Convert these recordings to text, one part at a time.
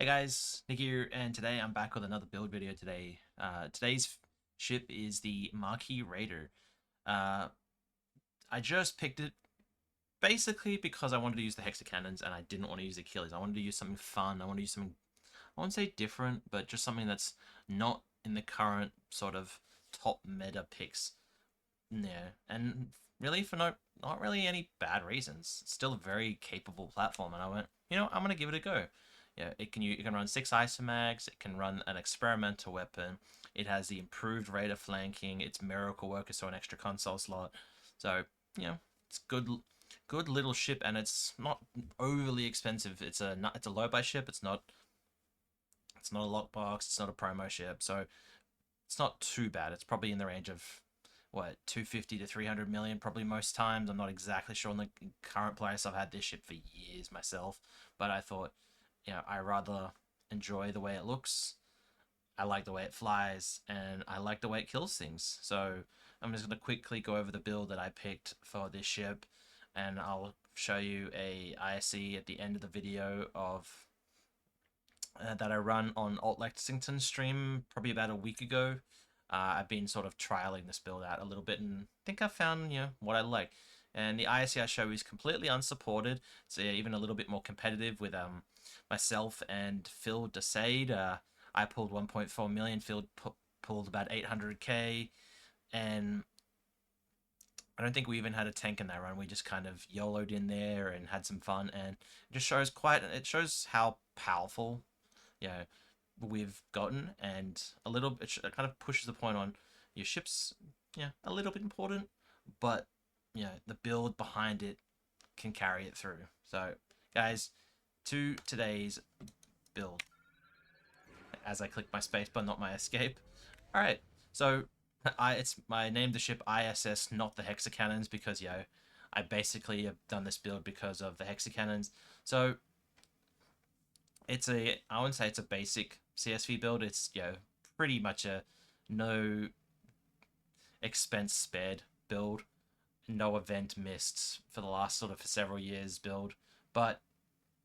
Hey guys, Nick here, and today I'm back with another build video today. Today's ship is the Maquis Raider. Uh, I just picked it basically because I wanted to use the Hexa Cannons and I didn't want to use Achilles. I wanted to use something fun. I wanted to use something, I won't say different, but just something that's not in the current sort of top meta picks. Yeah, and really for not really any bad reasons. It's still a very capable platform, and I went, I'm gonna give it a go. Yeah, it can run 6 isomags. It can run an experimental weapon. It has the improved rate of flanking. It's miracle worker, so an extra console slot. So it's good little ship, and it's not overly expensive. It's a low buy ship. It's not a lockbox. It's not a promo ship. So it's not too bad. It's probably in the range of what 250 to 300 million probably most times. I'm not exactly sure on the current price. I've had this ship for years myself, but I thought, I rather enjoy the way it looks. I like the way it flies, and I like the way it kills things. So I'm just going to quickly go over the build that I picked for this ship, and I'll show you a ISE at the end of the video of that I run on Alt Lexington stream probably about a week ago. I've been sort of trialing this build out a little bit, and I think I found what I like. And the ISCI show is completely unsupported. It's even a little bit more competitive with myself and Phil Desade. I pulled 1.4 million. Phil pulled about 800k, and I don't think we even had a tank in that run. We just kind of YOLO'd in there and had some fun, and it shows how powerful you know we've gotten, and a little bit it kind of pushes the point on your ships, a little bit important, but the build behind it can carry it through. So guys, to today's build, as I click my space but not my escape. All right, so I named the ship ISS, not the Hexa Cannons, because I basically have done this build because of the Hexa Cannons. So I wouldn't say it's a basic CSV build. It's pretty much a no expense spared build, no event missed for the last sort of several years build. But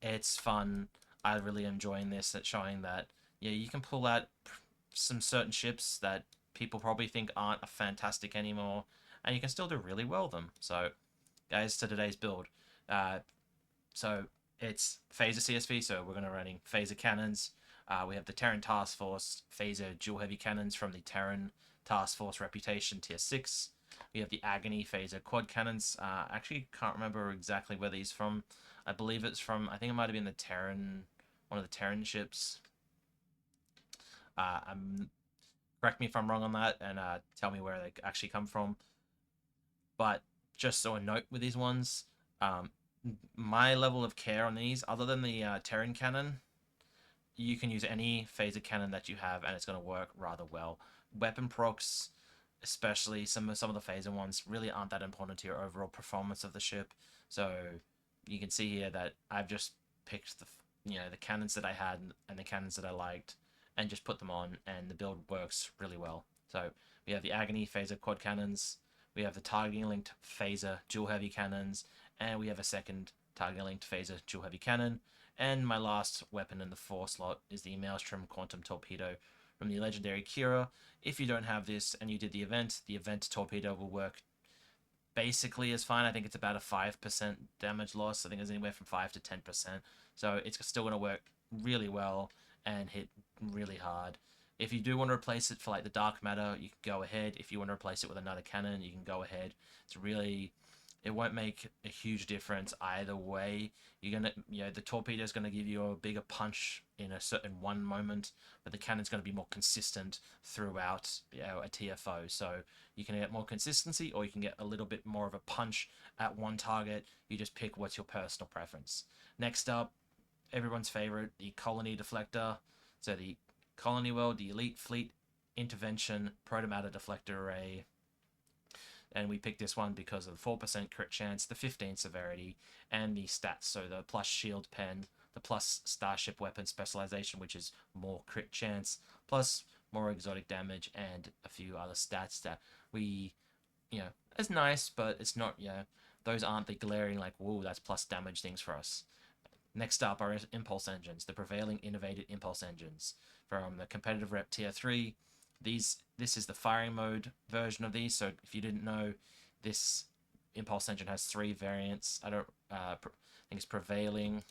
it's fun. I really enjoying this at showing that you can pull out some certain ships that people probably think aren't fantastic anymore, and you can still do really well with them. So guys, to today's build. Uh, so it's Phaser CSV, so we're going to running Phaser Cannons. We have the Teran Task Force Phaser Dual Heavy Cannons from the Teran Task Force Reputation Tier 6. We have the Agony Phaser Quad Cannons. Actually, can't remember exactly where these from. I believe it's from, I think it might have been the Terran, one of the Terran ships. I'm Correct me if I'm wrong on that, and tell me where they actually come from. But just so a note with these ones, um, my level of care on these, other than the Terran cannon, you can use any phaser cannon that you have, and it's going to work rather well. Weapon procs, especially some of the phaser ones, really aren't that important to your overall performance of the ship. So you can see here that I've just picked the cannons that I had and the cannons that I liked, and just put them on, and the build works really well. So we have the Agony phaser quad cannons, we have the targeting linked phaser dual heavy cannons, and we have a second targeting linked phaser dual heavy cannon. And my last weapon in the 4 slot is the Maelstrom Quantum Torpedo from the legendary Kira. If you don't have this and you did the event torpedo will work basically as fine. I think it's about a 5% damage loss. I think it's anywhere from 5 to 10%. So it's still going to work really well and hit really hard. If you do want to replace it for like the dark matter, you can go ahead. If you want to replace it with another cannon, you can go ahead. It won't make a huge difference either way. You're gonna, the torpedo is gonna give you a bigger punch in a certain one moment, but the cannon's gonna be more consistent throughout, a TFO. So you can get more consistency, or you can get a little bit more of a punch at one target. You just pick what's your personal preference. Next up, everyone's favorite, the Colony Deflector. So the Colony World, the Elite Fleet Intervention Proton Deflector Array, and we picked this one because of the 4% crit chance, the 15 severity, and the stats. So the plus shield pen, the plus Starship Weapon specialization, which is more crit chance, plus more exotic damage, and a few other stats that we, it's nice, but it's not, those aren't the glaring, like, whoa, that's plus damage things for us. Next up are impulse engines, the prevailing innovated impulse engines from the competitive rep tier 3. This is the firing mode version of these. So if you didn't know, this impulse engine has 3 variants. I think it's prevailing,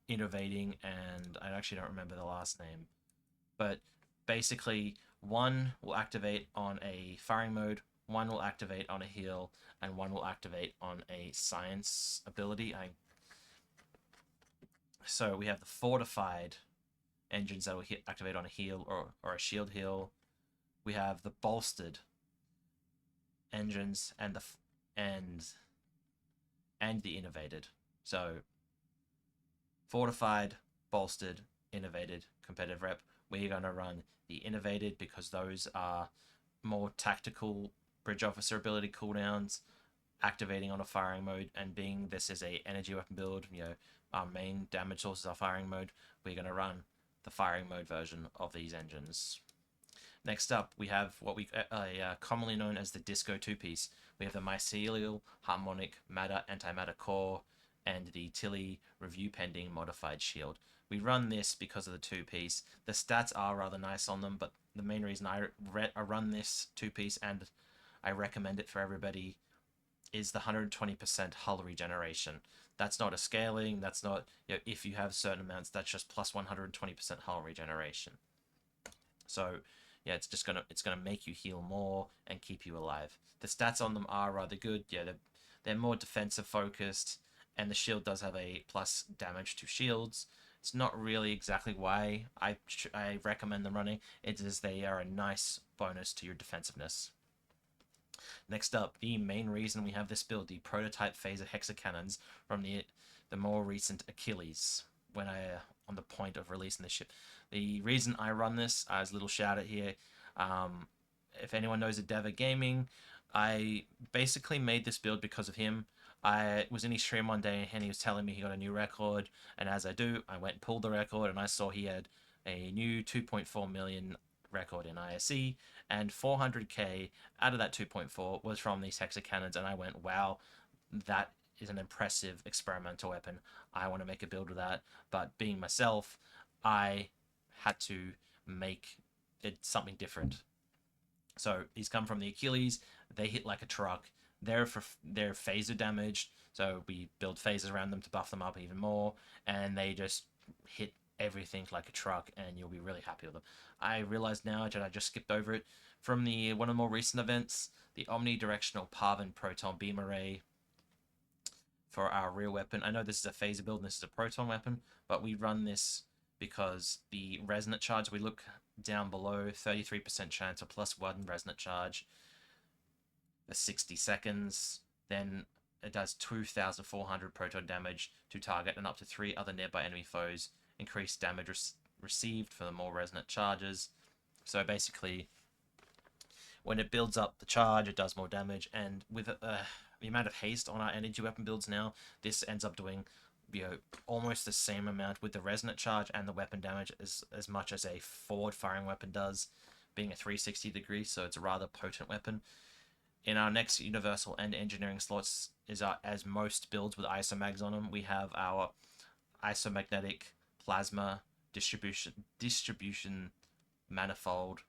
innovating, and I actually don't remember the last name. But basically, one will activate on a firing mode, one will activate on a heal, and one will activate on a science ability. So we have the fortified engines that will activate on a heal or a shield heal. We have the bolstered engines and the innovated. So fortified, bolstered, innovated, competitive rep. We're going to run the innovated because those are more tactical bridge officer ability cooldowns, activating on a firing mode, and being this is a energy weapon build, our main damage sources are firing mode, we're going to run the firing mode version of these engines. Next up, we have what we commonly known as the Disco two-piece. We have the Mycelial, Harmonic, Matter, Antimatter Core, and the Tilly Review Pending Modified Shield. We run this because of the two-piece. The stats are rather nice on them, but the main reason I run this two-piece and I recommend it for everybody is the 120% hull regeneration. That's not a scaling, that's not, if you have certain amounts, that's just plus 120% hull regeneration. So yeah, it's gonna make you heal more and keep you alive. The stats on them are rather good. Yeah, they're more defensive focused, and the shield does have a plus damage to shields. It's not really exactly why I recommend them running. It is they are a nice bonus to your defensiveness. Next up, the main reason we have this build, the prototype Phaser Hexa Cannons from the more recent Achilles, when on the point of releasing this ship. The reason I run this, as a little shout out here, if anyone knows Endeavor Gaming, I basically made this build because of him. I was in his stream one day and he was telling me he got a new record, and as I do, I went and pulled the record and I saw he had a new 2.4 million record in ISE, and 400k out of that 2.4 was from these Hexa Cannons, and I went, wow, that is an impressive experimental weapon. I want to make a build with that, but being myself, I had to make it something different. So these come from the Achilles. They hit like a truck. They're phaser damaged, so we build phasers around them to buff them up even more, and they just hit everything like a truck, and you'll be really happy with them. I realize now that I just skipped over it from one of the more recent events, the omnidirectional Parvin Proton Beam Array for our real weapon. I know this is a phaser build and this is a proton weapon, but we run this because the resonant charge, we look down below, 33% chance of +1 resonant charge for 60 seconds. Then it does 2,400 proton damage to target and up to 3 other nearby enemy foes. Increased damage received for the more resonant charges. So basically, when it builds up the charge, it does more damage, and with the amount of haste on our energy weapon builds now, this ends up doing almost the same amount with the resonant charge and the weapon damage as much as a forward firing weapon does, being a 360 degree, so it's a rather potent weapon. In our next universal and engineering slots as most builds with isomags on them, we have our isomagnetic plasma distribution manifold,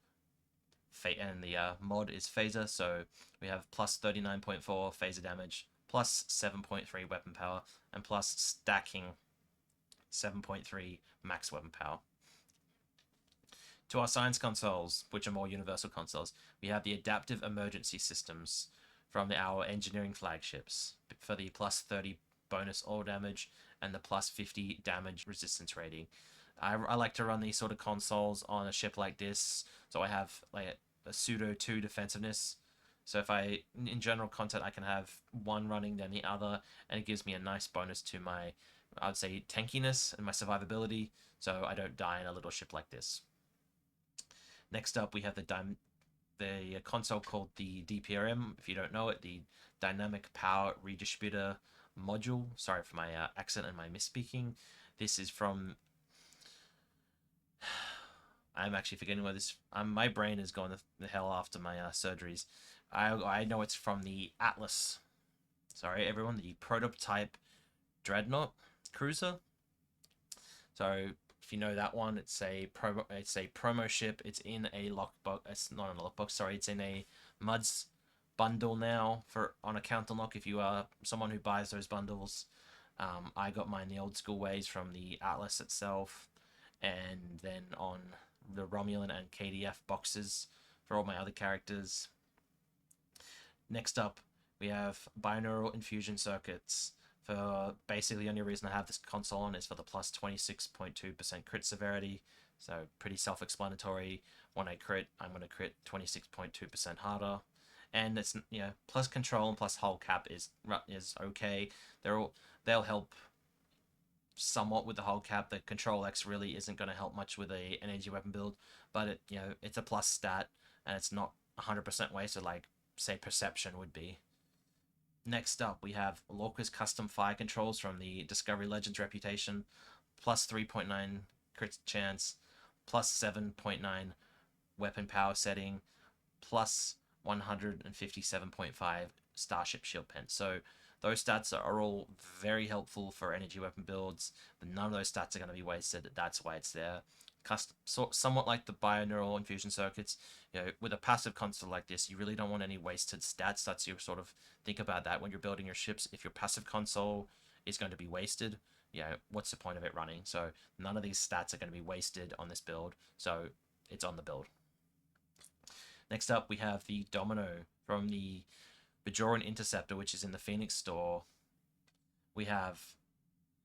and the mod is phaser, so we have plus 39.4 phaser damage, plus 7.3 weapon power, and plus stacking 7.3 max weapon power. To our science consoles, which are more universal consoles, we have the adaptive emergency systems from our engineering flagships for the plus 30 bonus all damage and the plus 50 damage resistance rating. I like to run these sort of consoles on a ship like this, so I have like a pseudo 2 defensiveness. So if in general content, I can have one running then the other, and it gives me a nice bonus to my, I would say, tankiness and my survivability, so I don't die in a little ship like this. Next up, we have the console called the DPRM. If you don't know it, the Dynamic Power Redistributor Module. Sorry for my accent and my misspeaking. This is from... I'm actually forgetting what this... my brain is going the hell after my surgeries. I know it's from the Atlas. Sorry, everyone. The Prototype Dreadnought. cruiser. So if you know that one, it's a promo ship. It's in a lockbox. It's not in a lockbox. Sorry, it's in a MUDs bundle now for on a counter lock. If you are someone who buys those bundles, I got mine the old school ways from the Atlas itself, and then on the Romulan and KDF boxes for all my other characters. Next up, we have binaural infusion circuits. For basically the only reason I have this console on is for the plus 26.2% crit severity. So pretty self-explanatory. When I crit, I'm going to crit 26.2% harder. And it's, you know, plus control and plus hull cap is okay. They'll help somewhat with the hull cap. The control X really isn't going to help much with a energy weapon build, but it, you know, it's a plus stat and it's not 100% wasted like say perception would be. Next up, we have Lorca's custom fire controls from the Discovery Legends reputation, plus 3.9 crit chance, plus 7.9 weapon power setting, plus 157.5 Starship Shield Pen. So those stats are all very helpful for energy weapon builds. None of those stats are going to be wasted. That's why it's there. Somewhat like the binaural infusion circuits, you know, with a passive console like this, you really don't want any wasted stats. That's your sort of think about that when you're building your ships. If your passive console is going to be wasted, you know, what's the point of it running? So none of these stats are going to be wasted on this build. So it's on the build. Next up, we have the Domino from the Bajoran Interceptor, which is in the Phoenix store. We have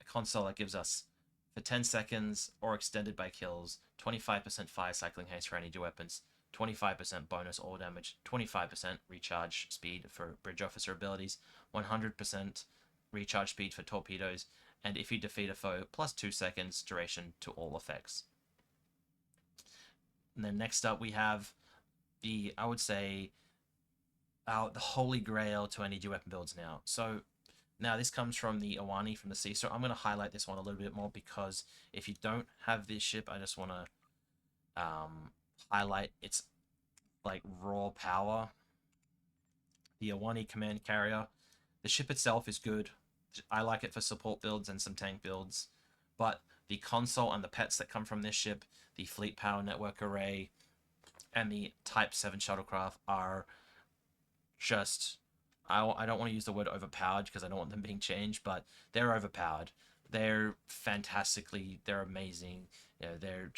a console that gives us for 10 seconds or extended by kills, 25% fire cycling haste for energy weapons, 25% bonus all damage, 25% recharge speed for bridge officer abilities, 100% recharge speed for torpedoes, and if you defeat a foe, plus 2 seconds duration to all effects. And then next up we have the, I would say, the holy grail to energy weapon builds now. So now this comes from the Awani from the sea, so I'm going to highlight this one a little bit more because if you don't have this ship, I just want to highlight its like raw power. The Awani command carrier, the ship itself is good. I like it for support builds and some tank builds, but the console and the pets that come from this ship, the fleet power network array, and the Type 7 shuttlecraft are just, I don't want to use the word overpowered because I don't want them being changed, but they're overpowered. They're they're amazing. You know,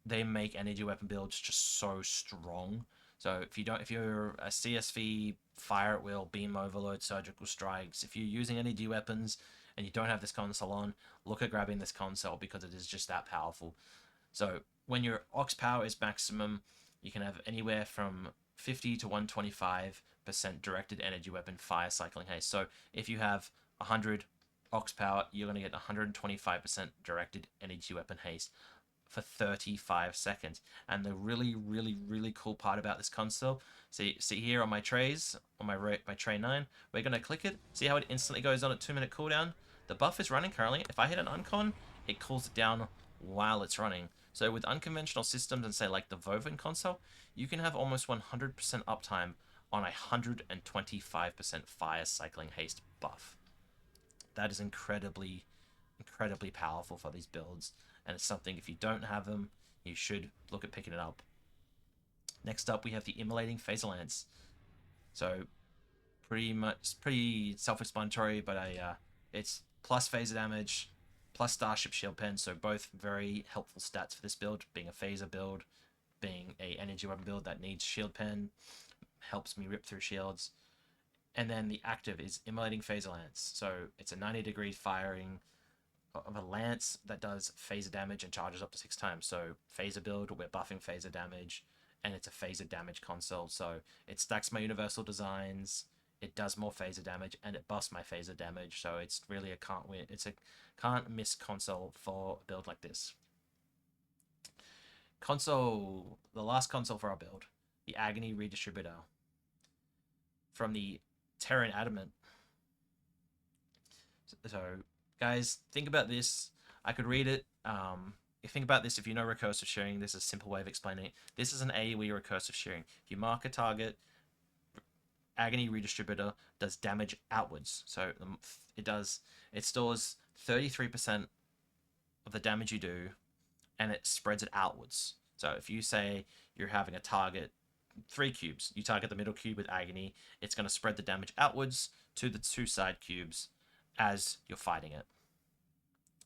they make energy weapon builds just so strong. So if you're a CSV, fire at will, beam overload, surgical strikes, if you're using energy weapons and you don't have this console on, look at grabbing this console because it is just that powerful. So when your Ox power is maximum, you can have anywhere from 50 to 125% directed energy weapon fire cycling haste. So if you have 100 Ox power, you're going to get 125% directed energy weapon haste for 35 seconds. And the really, really, really cool part about this console, see here on my trays, on my tray 9, we're going to click it. See how it instantly goes on a 2-minute cooldown? The buff is running currently. If I hit an uncon, it cools it down while it's running. So with unconventional systems and say like the Voven console, you can have almost 100% uptime on a 125% fire cycling haste buff. That is incredibly, incredibly powerful for these builds, and it's something if you don't have them, you should look at picking it up. Next up, we have the Immolating Phasal. So pretty self-explanatory, but it's plus phaser damage, plus Starship Shield Pen, so both very helpful stats for this build. Being a phaser build, being a energy weapon build that needs Shield Pen, helps me rip through shields. And then the active is Immolating Phasal. So it's a 90-degree firing of a lance that does phaser damage and charges up to 6 times. So phaser build, we're buffing phaser damage, and it's a phaser damage console. So it stacks my universal designs, it does more phaser damage, and it buffs my phaser damage. So it's really a can't miss console for a build like this. Console, the last console for our build, the Agony Redistributor from the Teran Adamant. So guys, think about this. I could read it. Think about this. If you know recursive shearing, this is a simple way of explaining it. This is an AoE recursive shearing. If you mark a target, Agony Redistributor does damage outwards. So it stores 33% of the damage you do, and it spreads it outwards. So if you say you're having a target 3 cubes, you target the middle cube with Agony, it's going to spread the damage outwards to the 2 side cubes as you're fighting it.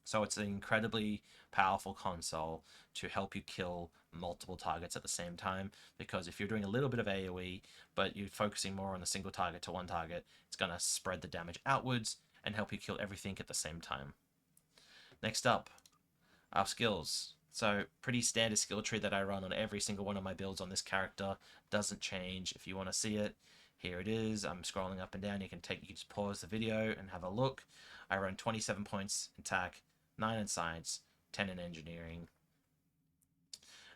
So it's an incredibly powerful console to help you kill multiple targets at the same time, because if you're doing a little bit of AoE but you're focusing more on a single target to one target, it's going to spread the damage outwards and help you kill everything at the same time. Next up, our skills. So pretty standard skill tree that I run on every single one of my builds on this character. Doesn't change. If you want to see it, here it is. I'm scrolling up and down. You can just pause the video and have a look. I run 27 points in attack, 9 in science, 10 in engineering.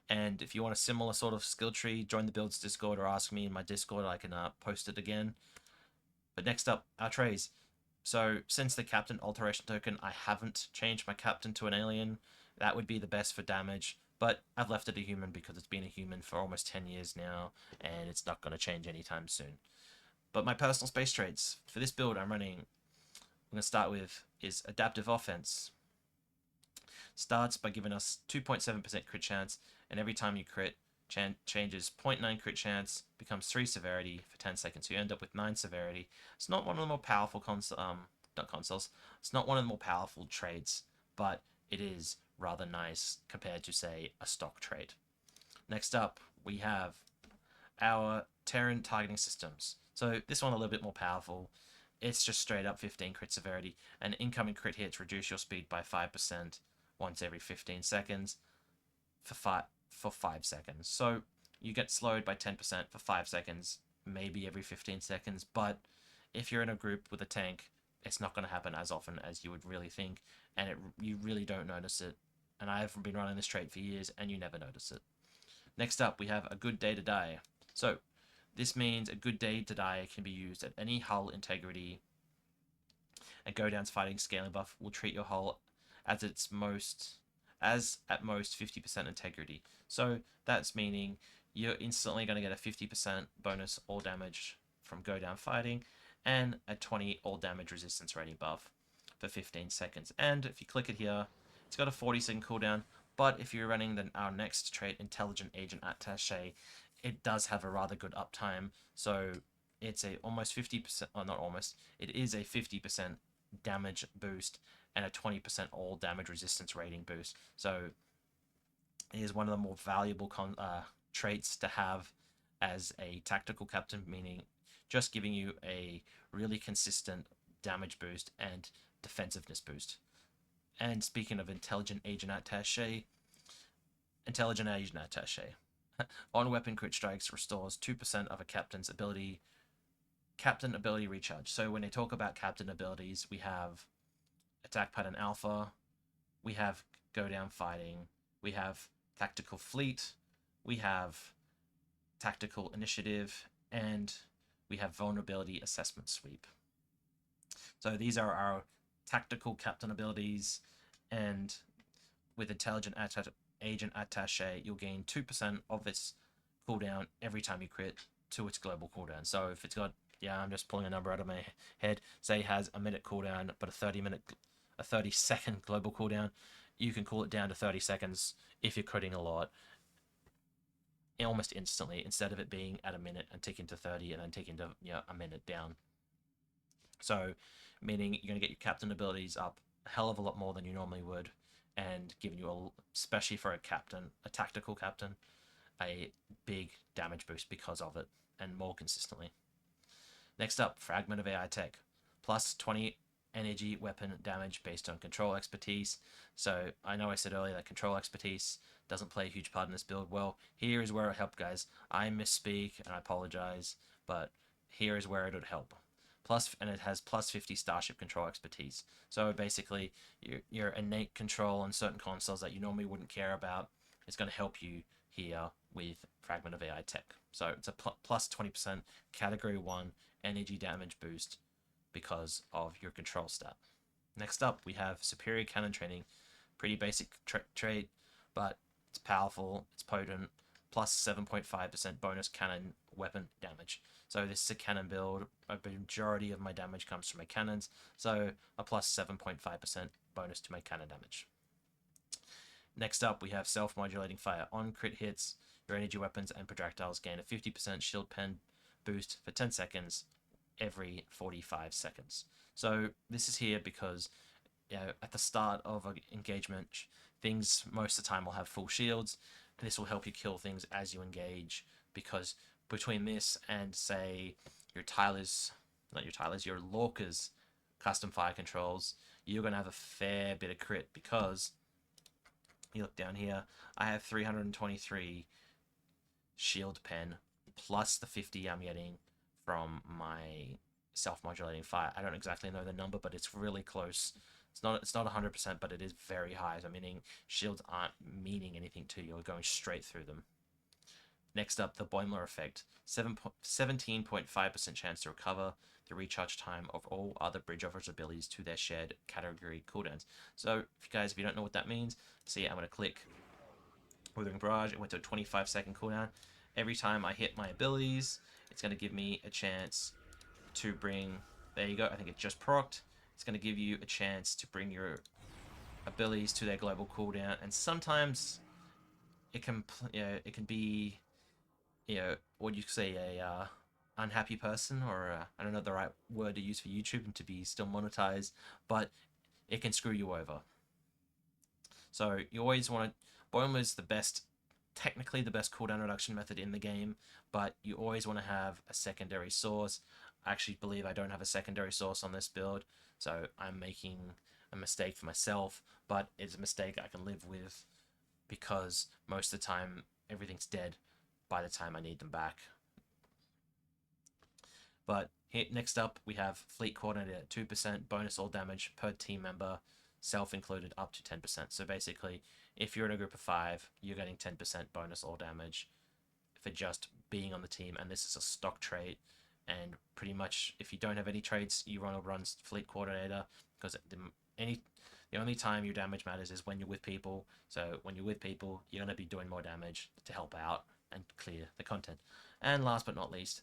And if you want a similar sort of skill tree, join the builds Discord or ask me in my Discord. I can post it again. But next up, our traits. So since the captain alteration token, I haven't changed my captain to an alien. That would be the best for damage, but I've left it a human because it's been a human for almost 10 years now, and it's not going to change anytime soon. But my personal space traits, for this build I'm going to start with, is Adaptive Offense. Starts by giving us 2.7% crit chance, and every time you crit, changes 0.9 crit chance, becomes 3 severity for 10 seconds, so you end up with 9 severity. It's not one of the more powerful it's not one of the more powerful traits, but it is rather nice compared to, say, a stock trait. Next up, we have our Teran Targeting Systems. So this one a little bit more powerful. It's just straight up 15 crit severity, and incoming crit hits reduce your speed by 5% once every 15 seconds for 5 seconds. So you get slowed by 10% for 5 seconds, maybe every 15 seconds, but if you're in a group with a tank, it's not going to happen as often as you would really think, and you really don't notice it. And I've been running this trait for years, and you never notice it. Next up, we have a good day to die. So this means a good day to die can be used at any hull integrity. A go down's fighting scaling buff will treat your hull as at most 50% integrity. So that's meaning you're instantly going to get a 50% bonus all damage from go down fighting, and a 20 all damage resistance rating buff for 15 seconds. And if you click it here, it's got a 40-second cooldown, but if you're running our next trait, Intelligent Agent Attaché, it does have a rather good uptime, so it's a almost 50%, or not almost, it is a 50% damage boost and a 20% all damage resistance rating boost. So it is one of the more valuable traits to have as a tactical captain, meaning just giving you a really consistent damage boost and defensiveness boost. And speaking of Intelligent Agent Attaché, on weapon crit strikes restores 2% of a captain's ability recharge. So when they talk about captain abilities, we have Attack Pattern Alpha, we have Go Down Fighting, we have Tactical Fleet, we have Tactical Initiative, and we have Vulnerability Assessment Sweep. So these are our tactical captain abilities, and with Intelligent Agent Attaché, you'll gain 2% of its cooldown every time you crit to its global cooldown. So if it's got, I'm just pulling a number out of my head, say it has a minute cooldown, but a 30-second global cooldown, you can cool it down to 30 seconds if you're critting a lot, almost instantly, instead of it being at a minute and ticking to 30 and then ticking to a minute down. So meaning you're going to get your captain abilities up a hell of a lot more than you normally would, and giving you, especially for a tactical captain, a big damage boost because of it, and more consistently. Next up, Fragment of AI Tech. Plus 20 energy weapon damage based on control expertise. So I know I said earlier that control expertise doesn't play a huge part in this build. Well, here is where it helped, guys. I misspeak and I apologize, but here is where it would help. And it has plus 50 Starship control expertise. So basically, your innate control on certain consoles that you normally wouldn't care about is going to help you here with Fragment of AI Tech. So it's a plus 20% Category 1 energy damage boost because of your control stat. Next up, we have Superior Cannon Training. Pretty basic trait, but it's powerful, it's potent, plus 7.5% bonus cannon weapon damage. So this is a cannon build. A majority of my damage comes from my cannons, so a plus 7.5% bonus to my cannon damage. Next up, we have self-modulating fire. On crit hits, your energy weapons and projectiles gain a 50% shield pen boost for 10 seconds every 45 seconds. So this is here because at the start of an engagement, things most of the time will have full shields. This will help you kill things as you engage, because between this and, say, your Lorca's custom fire controls, you're going to have a fair bit of crit, because you look down here, I have 323 shield pen plus the 50 I'm getting from my self-modulating fire. I don't exactly know the number, but it's really close. It's not 100%, but it is very high. So meaning shields aren't meaning anything to you. You're going straight through them. Next up, the Boimler effect. 17.5% chance to recover the recharge time of all other bridge offers abilities to their shared category cooldowns. So, if you don't know what that means, see, I'm going to click Withering Barrage. It went to a 25-second cooldown. Every time I hit my abilities, it's going to give me a chance to bring... There you go. I think it just procced. It's going to give you a chance to bring your abilities to their global cooldown, and sometimes it can be, what you say, a unhappy person, or I don't know the right word to use for YouTube and to be still monetized, but it can screw you over. So you always want to... Boimler is technically the best cooldown reduction method in the game, but you always want to have a secondary source. I actually believe I don't have a secondary source on this build, so I'm making a mistake for myself, but it's a mistake I can live with, because most of the time everything's dead by the time I need them back. But here, next up, we have Fleet Coordinator at 2%, bonus all damage per team member, self included, up to 10%. So basically, if you're in a group of 5, you're getting 10% bonus all damage for just being on the team, and this is a stock trait. And pretty much, if you don't have any traits, you run Fleet Coordinator, because the only time your damage matters is when you're with people. So when you're with people, you're going to be doing more damage to help out and clear the content. And last but not least,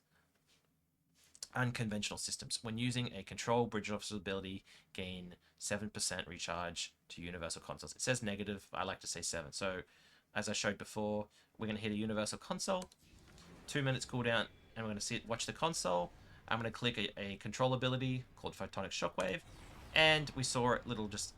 Unconventional Systems. When using a control bridge officer ability, gain 7% recharge to universal consoles. It says negative, I like to say 7. So as I showed before, we're going to hit a universal console, 2 minutes cooldown, and we're going to watch the console. I'm going to click a control ability called Photonic Shockwave, and we saw it little just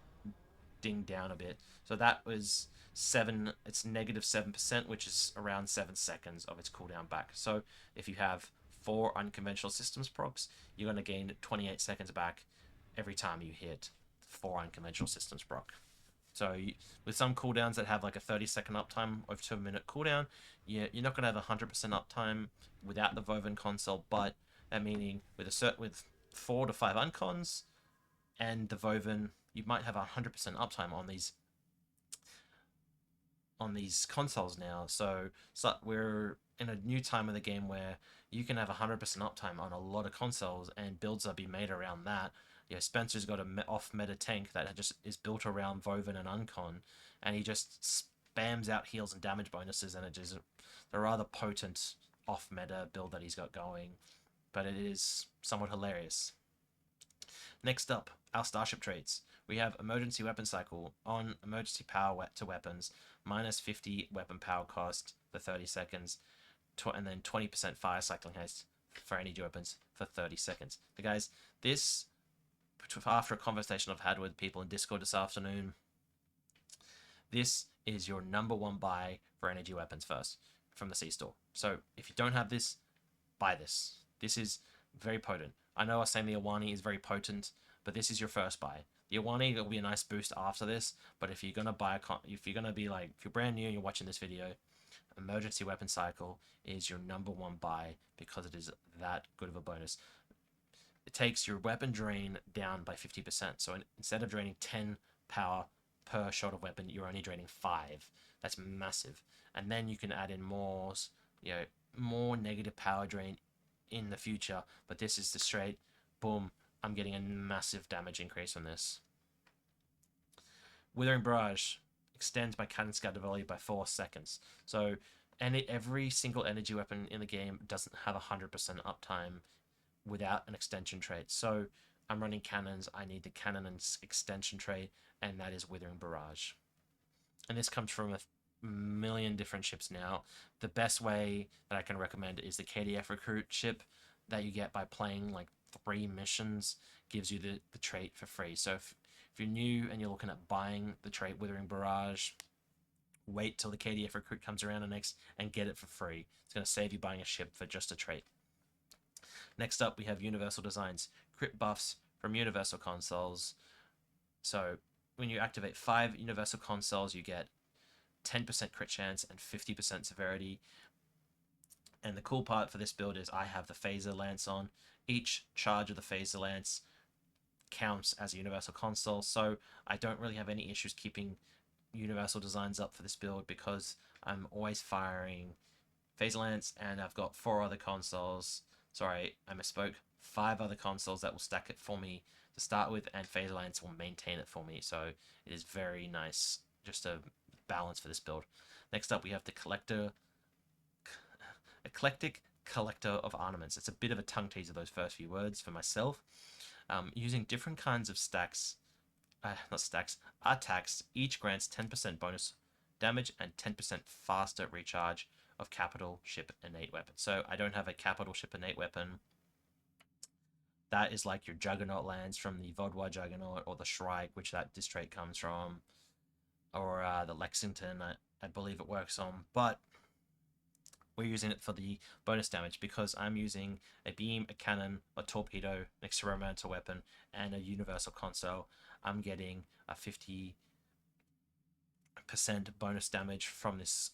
ding down a bit. So that was 7, it's negative 7%, which is around 7 seconds of its cooldown back. So if you have 4 Unconventional Systems procs, you're going to gain 28 seconds back every time you hit 4 Unconventional Systems proc. So with some cooldowns that have like a 30-second uptime of 2-minute cooldown, you're not going to have 100% uptime without the Woven console, but that meaning with 4 to 5 uncons and the Woven, you might have 100% uptime on these consoles now. So we're in a new time of the game where you can have 100% uptime on a lot of consoles, and builds are being made around that. Spencer's got a off-meta tank that just is built around Woven and Uncon, and he just spams out heals and damage bonuses, and it is a rather potent off-meta build that he's got going, but it is somewhat hilarious. Next up, our Starship Traits. We have Emergency Weapon Cycle. On emergency power to weapons, minus 50 weapon power cost for 30 seconds, and then 20% fire cycling haste for energy weapons for 30 seconds. So guys, this, after a conversation I've had with people in Discord this afternoon, this is your #1 buy for energy weapons first from the C-Store. So if you don't have this, buy this. This is very potent. I know I was saying the Awani is very potent, but this is your first buy. The Awani will be a nice boost after this, but if you're gonna buy if you're brand new and you're watching this video, Emergency Weapon Cycle is your #1 buy, because it is that good of a bonus. It takes your weapon drain down by 50%. So instead of draining 10 power per shot of weapon, you're only draining 5. That's massive. And then you can add in more negative power drain in the future. But this is the straight, boom, I'm getting a massive damage increase on this. Withering Barrage extends my cannon scatter volley by 4 seconds. So every single energy weapon in the game doesn't have 100% uptime without an extension trait. So I'm running cannons, I need the cannons extension trait, and that is Withering Barrage. And this comes from a million different ships now. The best way that I can recommend is the KDF recruit ship that you get by playing like 3 missions, gives you the trait for free. So if you're new and you're looking at buying the trait Withering Barrage, wait till the KDF recruit comes around and get it for free. It's going to save you buying a ship for just a trait. Next up, we have Universal Designs. Crit buffs from Universal Consoles. So when you activate 5 Universal Consoles, you get 10% crit chance and 50% severity. And the cool part for this build is I have the Phaser Lance on. Each charge of the Phaser Lance counts as a Universal Console, so I don't really have any issues keeping Universal Designs up for this build because I'm always firing Phaser Lance, and I've got 4 other consoles. Sorry, I misspoke. 5 other consoles that will stack it for me to start with, and Phasal Lance will maintain it for me. So it is very nice, just a balance for this build. Next up, we have the Eclectic Collector of Ornaments. It's a bit of a tongue teaser, those first few words for myself. Using different kinds of attacks, each grants 10% bonus damage and 10% faster recharge of capital ship innate weapon. So I don't have a capital ship innate weapon. That is like your Juggernaut lands from the Vodwa Juggernaut, or the Shrike, which that trait comes from, or the Lexington, I believe it works on. But we're using it for the bonus damage because I'm using a beam, a cannon, a torpedo, an experimental weapon, and a universal console. I'm getting a 50% bonus damage from this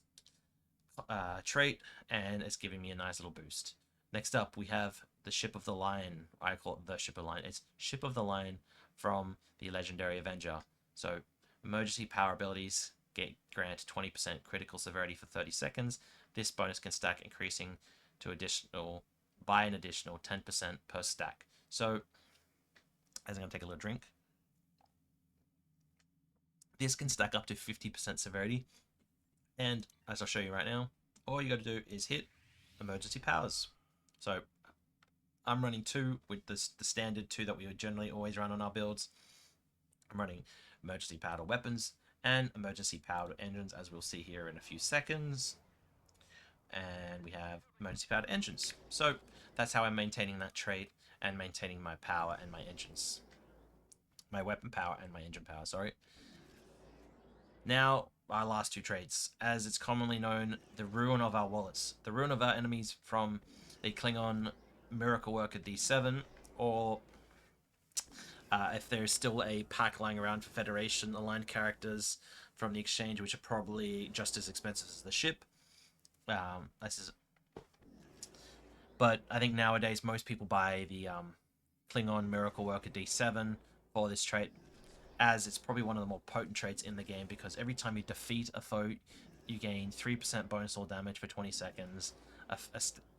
trait, and it's giving me a nice little boost. Next up, we have the Ship of the Lion. I call it the Ship of the Lion. It's Ship of the Lion from the Legendary Avenger. So emergency power abilities grant 20% critical severity for 30 seconds. This bonus can stack, increasing to by an additional 10% per stack. So, as I'm going to take a little drink, this can stack up to 50% severity. And as I'll show you right now, all you got to do is hit emergency powers. So I'm running 2 with the standard 2 that we would generally always run on our builds. I'm running emergency powered weapons and emergency powered engines, as we'll see here in a few seconds. And we have emergency powered engines. So that's how I'm maintaining that trait and maintaining my power and my engines. My weapon power and my engine power, sorry. Now, our last 2 traits. As it's commonly known, the ruin of our wallets. The ruin of our enemies from the Klingon Miracle Worker D7, or if there's still a pack lying around for Federation aligned characters from the exchange, which are probably just as expensive as the ship. But I think nowadays most people buy the Klingon Miracle Worker D7 for this trait, as it's probably one of the more potent traits in the game, because every time you defeat a foe, you gain 3% bonus all damage for 20 seconds.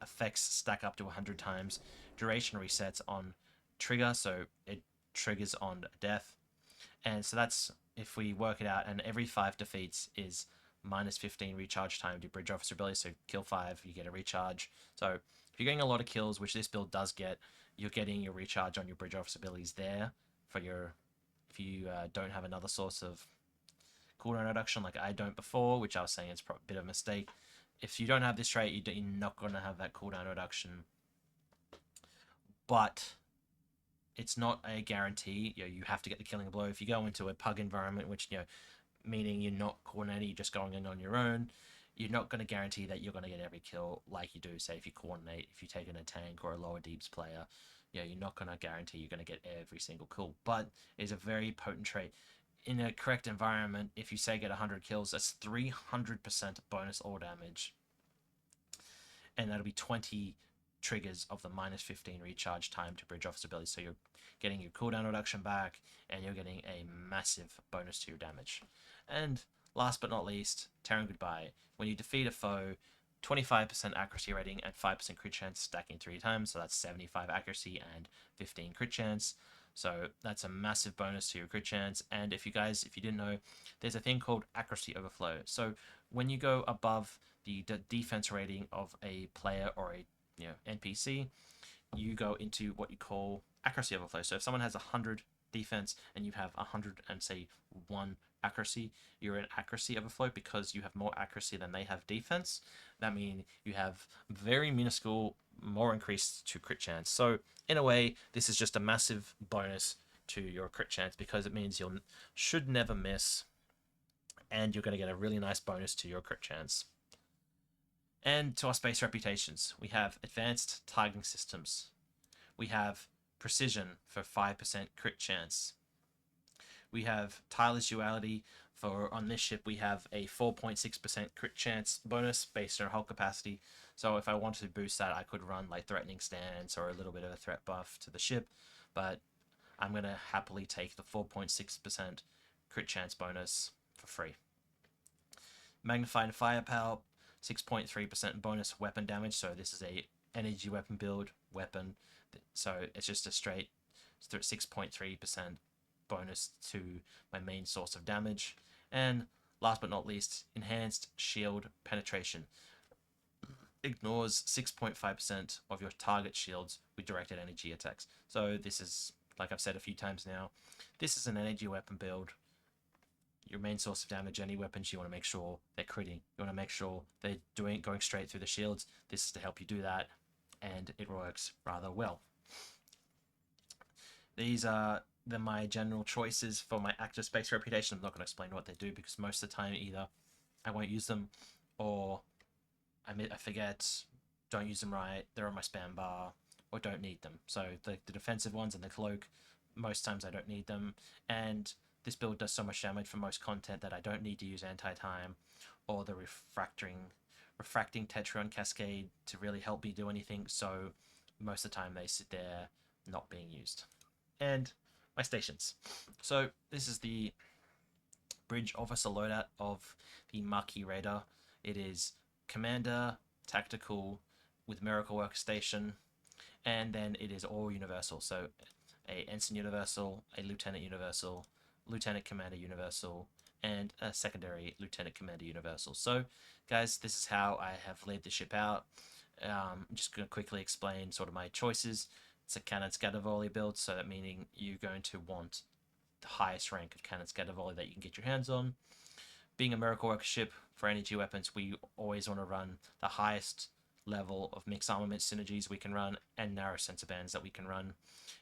Effects stack up to 100 times. Duration resets on trigger, so it triggers on death. And so that's, if we work it out, and every 5 defeats is minus 15 recharge time to bridge officer ability. So kill 5, you get a recharge. So if you're getting a lot of kills, which this build does get, you're getting your recharge on your bridge officer abilities there for your, if you don't have another source of cooldown reduction like I don't before, which I was saying is a bit of a mistake. If you don't have this trait, you're not going to have that cooldown reduction. But it's not a guarantee. You have to get the killing blow. If you go into a pug environment, which, meaning you're not coordinating, you're just going in on your own, you're not going to guarantee that you're going to get every kill like you do, say, if you coordinate, if you take in a tank or a lower deeps player. You're not going to guarantee you're going to get every single kill, but it's a very potent trait. In a correct environment, if you say get 100 kills, that's 300% bonus all damage. And that'll be 20 triggers of the minus 15 recharge time to bridge officer ability. So you're getting your cooldown reduction back, and you're getting a massive bonus to your damage. And last but not least, Teran Goodbye. When you defeat a foe, 25% accuracy rating and 5% crit chance, stacking 3 times. So that's 75 accuracy and 15 crit chance. So that's a massive bonus to your crit chance. And if you didn't know, there's a thing called accuracy overflow. So when you go above the defense rating of a player or a NPC, you go into what you call accuracy overflow. So if someone has 100 defense and you have 100 and say 1 accuracy, you're in accuracy overflow because you have more accuracy than they have defense. That means you have very minuscule more increase to crit chance. So in a way, this is just a massive bonus to your crit chance because it means you should never miss, and you're going to get a really nice bonus to your crit chance. And to our space reputations, we have advanced targeting systems. We have precision for 5% crit chance. We have tireless duality. For on this ship, we have a 4.6% crit chance bonus based on hull capacity. So if I wanted to boost that, I could run like threatening stance or a little bit of a threat buff to the ship, but I'm going to happily take the 4.6% crit chance bonus for free. Magnified firepower, 6.3% bonus weapon damage. So this is a energy weapon build weapon. So it's just a straight 6.3% bonus to my main source of damage. And last but not least, enhanced shield penetration. Ignores 6.5% of your target shields with directed energy attacks. So this is, like I've said a few times now, this is an energy weapon build. Your main source of damage, any weapons, you want to make sure they're critting. You want to make sure they're going straight through the shields. This is to help you do that, and it works rather well. These are my general choices for my active space reputation. I'm not going to explain what they do because most of the time either I won't use them or I forget, don't use them right, they're on my spam bar, or don't need them. So the defensive ones and the cloak, most times I don't need them, and this build does so much damage for most content that I don't need to use anti-time or the refracting Tetrion Cascade to really help me do anything, so most of the time they sit there not being used. And my stations. So this is the bridge officer loadout of the Maquis Raider. It is Commander, Tactical, with Miracle Worker Station, and then it is all Universal. So a Ensign Universal, a Lieutenant Universal, Lieutenant Commander Universal, and a secondary Lieutenant Commander Universal. So guys, this is how I have laid the ship out. I'm just going to quickly explain sort of my choices. It's a Cannon Scatter Volley build, so that meaning you're going to want the highest rank of Cannon Scatter Volley that you can get your hands on. Being a Miracle Worker ship, for energy weapons, we always want to run the highest level of mixed armament synergies we can run and narrow sensor bands that we can run.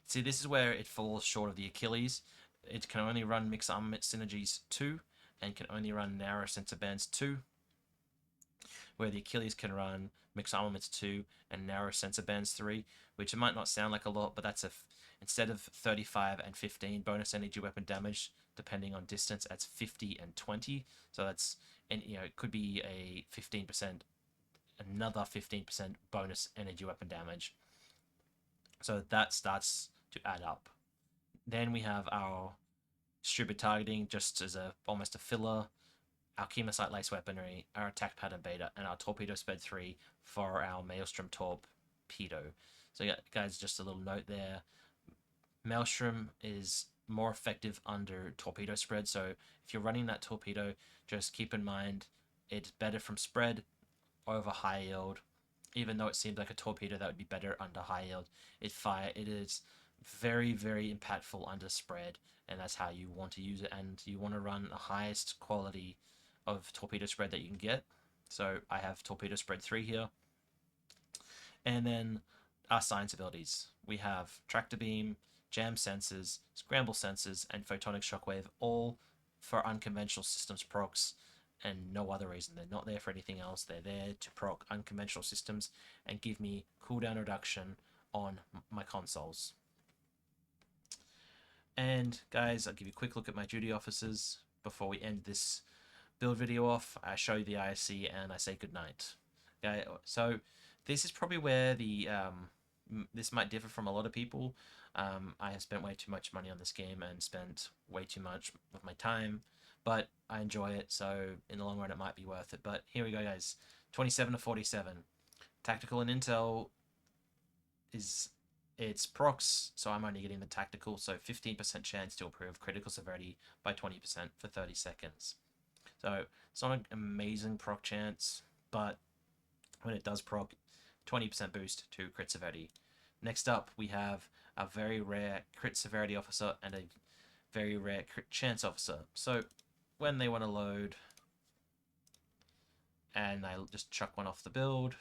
See, this is where it falls short of the Achilles. It can only run mixed armament synergies 2 and can only run narrow sensor bands 2, where the Achilles can run mixed armaments 2 and narrow sensor bands 3, which it might not sound like a lot, but that's instead of 35 and 15 bonus energy weapon damage, depending on distance, that's 50 and 20. So that's, and it could be a 15%, another 15% bonus energy weapon damage. So that starts to add up. Then we have our stupid targeting, just as almost a filler, our Chemosite Lace Weaponry, our Attack Pattern Beta, and our Torpedo Spread 3 for our Maelstrom Torpedo. So yeah, guys, just a little note there. Maelstrom is more effective under Torpedo Spread, so if you're running that Torpedo, just keep in mind it's better from Spread over High Yield. Even though it seems like a Torpedo that would be better under High Yield, it is very, very impactful under Spread, and that's how you want to use it, and you want to run the highest quality of Torpedo Spread that you can get. So I have Torpedo Spread 3 here. And then our science abilities. We have Tractor Beam, Jam Sensors, Scramble Sensors, and Photonic Shockwave, all for Unconventional Systems procs, and no other reason. They're not there for anything else. They're there to proc Unconventional Systems and give me cooldown reduction on my consoles. And guys, I'll give you a quick look at my duty officers before we end this build video off. I show you the ISC and I say goodnight. Okay, so this is probably where the this might differ from a lot of people. I have spent way too much money on this game and spent way too much of my time, but I enjoy it, so in the long run it might be worth it. But here we go, guys. 27 to 47. Tactical and Intel is it's procs, so I'm only getting the tactical, so 15% chance to improve critical severity by 20% for 30 seconds. So it's not an amazing proc chance, but when it does proc, 20% boost to crit severity. Next up, we have a very rare crit severity officer and a very rare crit chance officer. So when they want to load, and I just chuck one off the build,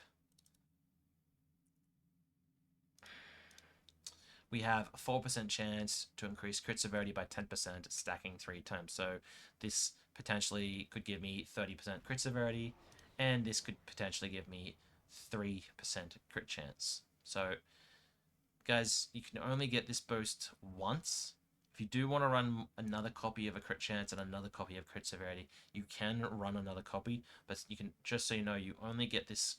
we have a 4% chance to increase crit severity by 10%, stacking 3 times. So this potentially could give me 30% crit severity, and this could potentially give me 3% crit chance. So guys, you can only get this boost once. If you do want to run another copy of a crit chance and another copy of crit severity, you can run another copy, but you can, just so you know, you only get this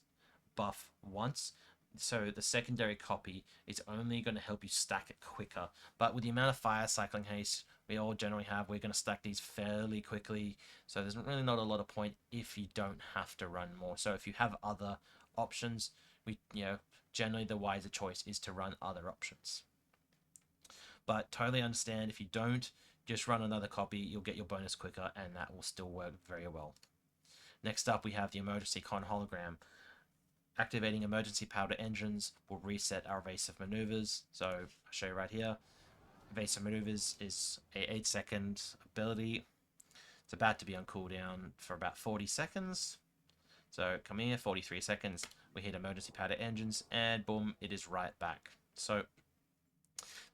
buff once. So the secondary copy is only going to help you stack it quicker. But with the amount of fire cycling haste we all generally have, we're going to stack these fairly quickly. So there's really not a lot of point if you don't have to run more. So if you have other options, generally the wiser choice is to run other options. But totally understand if you don't, just run another copy, you'll get your bonus quicker, and that will still work very well. Next up, we have the emergency Con Hologram. Activating emergency powder engines will reset our evasive maneuvers. So I'll show you right here. Evasive maneuvers is a 8-second ability. It's about to be on cooldown for about 40 seconds. So come here, 43 seconds. We hit emergency powder engines, and boom, it is right back. So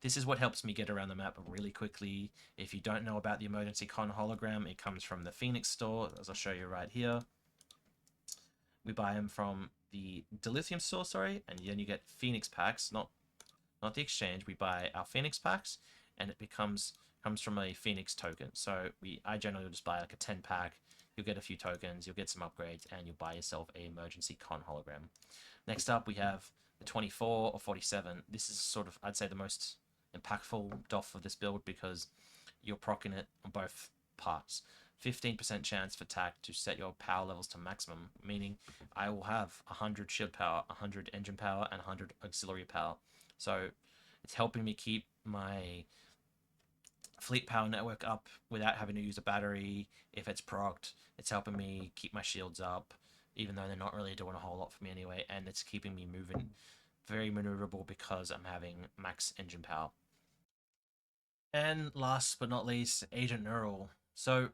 this is what helps me get around the map really quickly. If you don't know about the emergency Con Hologram, it comes from the Phoenix store, as I'll show you right here. We buy them from the Dilithium store, sorry, and then you get Phoenix packs, not the exchange. We buy our Phoenix packs, and it comes from a Phoenix token. So I generally just buy like a 10 pack. You'll get a few tokens, you'll get some upgrades, and you'll buy yourself a emergency Con Hologram. Next up, we have the 24 or 47. This is sort of, I'd say, the most impactful doff of this build because you're proccing it on both parts. 15% chance for tack to set your power levels to maximum, meaning I will have 100 shield power, 100 engine power, and 100 auxiliary power. So it's helping me keep my fleet power network up without having to use a battery if it's procced. It's helping me keep my shields up, even though they're not really doing a whole lot for me anyway, and it's keeping me moving very maneuverable because I'm having max engine power. And last but not least, Agent Neural. So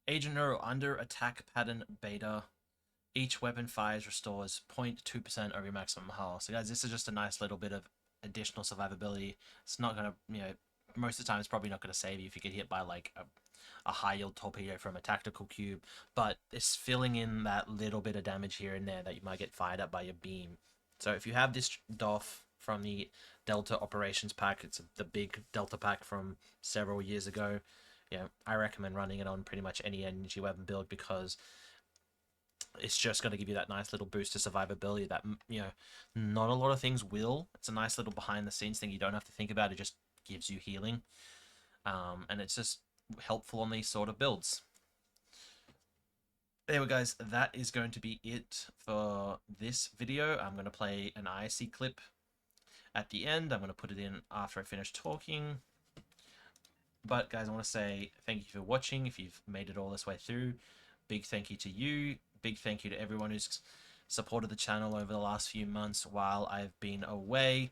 Agent Neural under attack pattern beta, each weapon fires restores 0.2% of your maximum hull. So guys, this is just a nice little bit of additional survivability. It's not gonna, most of the time it's probably not gonna save you if you get hit by like a high yield torpedo from a tactical cube, but it's filling in that little bit of damage here and there that you might get fired up by your beam. So if you have this doff from the Delta Operations pack, it's the big Delta pack from several years ago, I recommend running it on pretty much any energy weapon build because it's just going to give you that nice little boost to survivability that, not a lot of things will. It's a nice little behind the scenes thing you don't have to think about. It just gives you healing. And it's just helpful on these sort of builds. Anyway guys, that is going to be it for this video. I'm going to play an ISC clip at the end. I'm going to put it in after I finish talking. But guys, I want to say thank you for watching. If you've made it all this way through, big thank you to you. Big thank you to everyone who's supported the channel over the last few months while I've been away.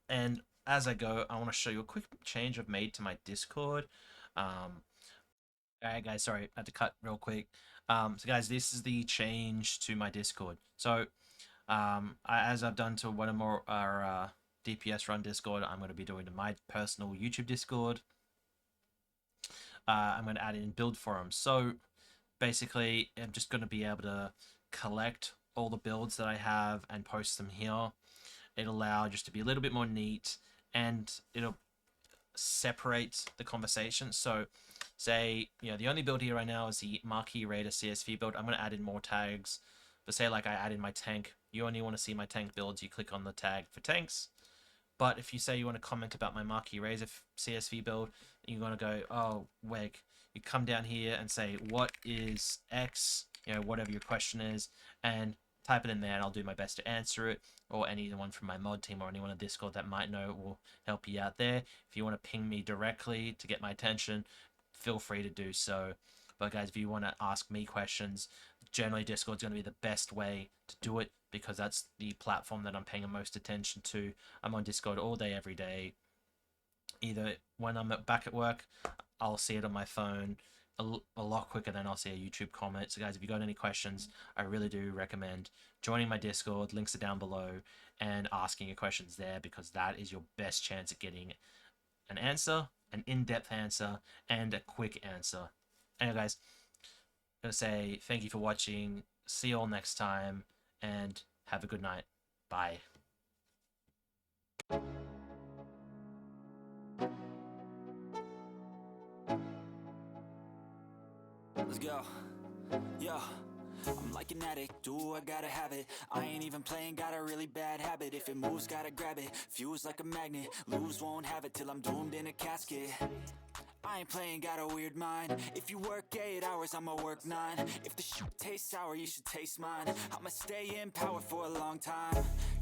And as I go, I want to show you a quick change I've made to my Discord. Alright guys, sorry, I had to cut real quick. So guys, this is the change to my Discord. So as I've done to one of our DPS run Discord, I'm going to be doing to my personal YouTube Discord. I'm going to add in build forums. So basically, I'm just going to be able to collect all the builds that I have and post them here. It'll allow just to be a little bit more neat, and it'll separate the conversation. So say, the only build here right now is the Maquis Raider CSV build. I'm going to add in more tags. But say like I add in my tank, you only want to see my tank builds, you click on the tag for tanks. But if you say you want to comment about my Maquis Raider CSV build, you're going to go, oh, Weg, you come down here and say, what is X, whatever your question is, and type it in there, and I'll do my best to answer it, or anyone from my mod team or anyone on Discord that might know will help you out there. If you want to ping me directly to get my attention, feel free to do so. But guys, if you want to ask me questions, generally Discord's going to be the best way to do it, because that's the platform that I'm paying the most attention to. I'm on Discord all day, every day. Either when I'm back at work, I'll see it on my phone a lot quicker than I'll see a YouTube comment. So guys, if you got any questions, I really do recommend joining my Discord. Links are down below, and asking your questions there, because that is your best chance at getting an answer, an in-depth answer, and a quick answer. Anyway guys, I'm gonna say thank you for watching, see you all next time, and have a good night. Bye. Let's go. Yo, I'm like an addict, do I gotta have it. I ain't even playing, got a really bad habit. If it moves, gotta grab it. Fuse like a magnet, lose, won't have it till I'm doomed in a casket. I ain't playing, got a weird mind. If you work 8 hours, I'ma work 9. If the shit tastes sour, you should taste mine. I'ma stay in power for a long time.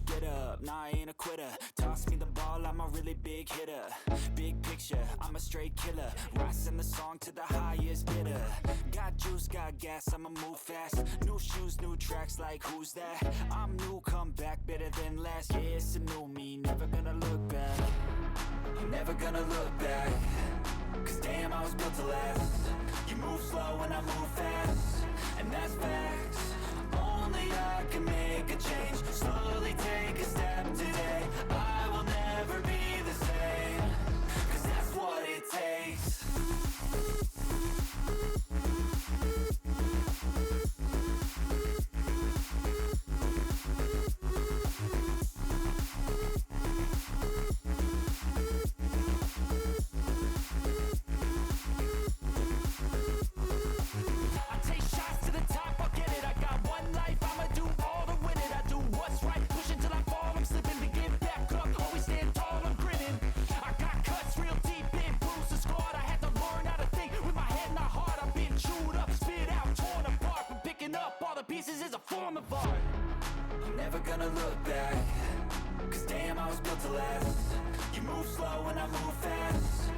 Get up, nah, I ain't a quitter. Toss me the ball, I'm a really big hitter. Big picture, I'm a straight killer. Rising the song to the highest bidder. Got juice, got gas, I'ma move fast. New shoes, new tracks, like who's that? I'm new, come back, better than last. Yeah, it's a new me, never gonna look back. I'm never gonna look back. Cause damn, I was built to last. You move slow and I move fast, and that's facts. Only I can make a change. Slowly take a step today. I will never be the same, cause that's what it takes. Pieces is a form of art. I'm never gonna look back. Cause damn, I was built to last. You move slow and I move fast.